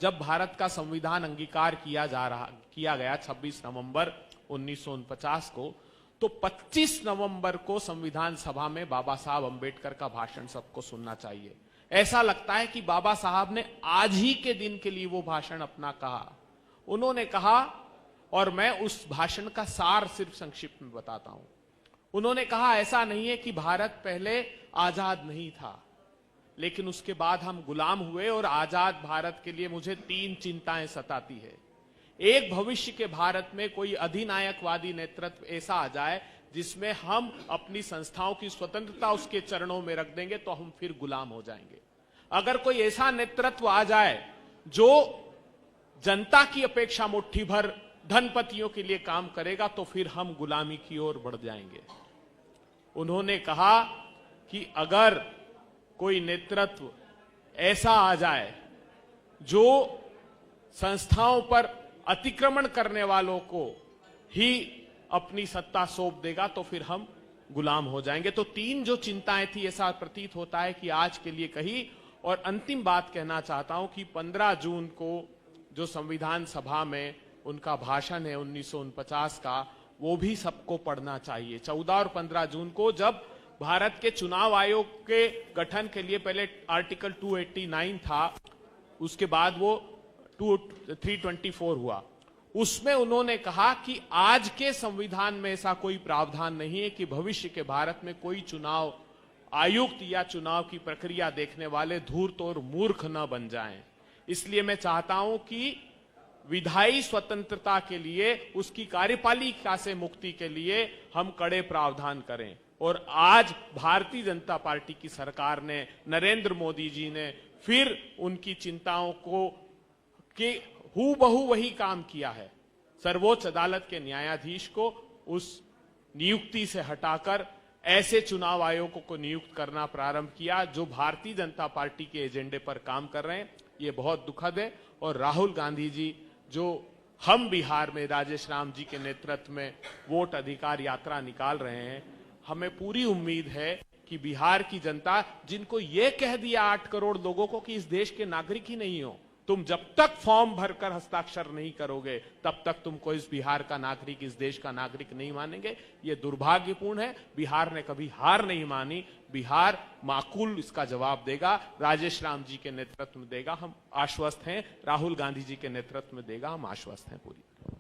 जब भारत का संविधान अंगीकार किया गया 26 नवंबर 1949 को, तो 25 नवंबर को संविधान सभा में बाबा साहब अंबेडकर का भाषण सबको सुनना चाहिए। ऐसा लगता है कि बाबा साहब ने आज ही के दिन के लिए वो भाषण अपना कहा। उन्होंने कहा, और मैं उस भाषण का सार सिर्फ संक्षिप्त में बताता हूं। उन्होंने कहा, ऐसा नहीं है कि भारत पहले आजाद नहीं था, लेकिन उसके बाद हम गुलाम हुए, और आजाद भारत के लिए मुझे 3 चिंताएं सताती है। एक, भविष्य के भारत में कोई अधिनायकवादी नेतृत्व ऐसा आ जाए जिसमें हम अपनी संस्थाओं की स्वतंत्रता उसके चरणों में रख देंगे, तो हम फिर गुलाम हो जाएंगे। अगर कोई ऐसा नेतृत्व आ जाए जो जनता की अपेक्षा मुट्ठी भर धनपतियों के लिए काम करेगा, तो फिर हम गुलामी की ओर बढ़ जाएंगे। उन्होंने कहा कि अगर कोई नेतृत्व ऐसा आ जाए जो संस्थाओं पर अतिक्रमण करने वालों को ही अपनी सत्ता सौंप देगा, तो फिर हम गुलाम हो जाएंगे। तो 3 जो चिंताएं थी, ऐसा प्रतीत होता है कि आज के लिए कही। और अंतिम बात कहना चाहता हूं कि 15 जून को जो संविधान सभा में उनका भाषण है 1949 का, वो भी सबको पढ़ना चाहिए। 14 और 15 जून को, जब भारत के चुनाव आयोग के गठन के लिए पहले आर्टिकल 289 था, उसके बाद वो 324 हुआ। उसमें उन्होंने कहा कि आज के संविधान में ऐसा कोई प्रावधान नहीं है कि भविष्य के भारत में कोई चुनाव आयुक्त या चुनाव की प्रक्रिया देखने वाले धूर्त और मूर्ख न बन जाएं। इसलिए मैं चाहता हूं कि विधायी स्वतंत्रता के लिए, उसकी कार्यपालिका से मुक्ति के लिए हम कड़े प्रावधान करें। और आज भारतीय जनता पार्टी की सरकार ने, नरेंद्र मोदी जी ने फिर उनकी चिंताओं को कि हूबहू वही काम किया है। सर्वोच्च अदालत के न्यायाधीश को उस नियुक्ति से हटाकर ऐसे चुनाव आयोगों को नियुक्त करना प्रारंभ किया जो भारतीय जनता पार्टी के एजेंडे पर काम कर रहे हैं। ये बहुत दुखद है। और राहुल गांधी जी, जो हम बिहार में राजेश राम जी के नेतृत्व में वोट अधिकार यात्रा निकाल रहे हैं, हमें पूरी उम्मीद है कि बिहार की जनता, जिनको ये कह दिया 8 करोड़ लोगों को कि इस देश के नागरिक ही नहीं हो, तुम जब तक फॉर्म भरकर हस्ताक्षर नहीं करोगे तब तक तुमको इस बिहार का नागरिक, इस देश का नागरिक नहीं मानेंगे। ये दुर्भाग्यपूर्ण है। बिहार ने कभी हार नहीं मानी। बिहार माकूल इसका जवाब देगा, राजेश राम जी के नेतृत्व में देगा, हम आश्वस्त हैं। राहुल गांधी जी के नेतृत्व में देगा, हम आश्वस्त हैं पूरी।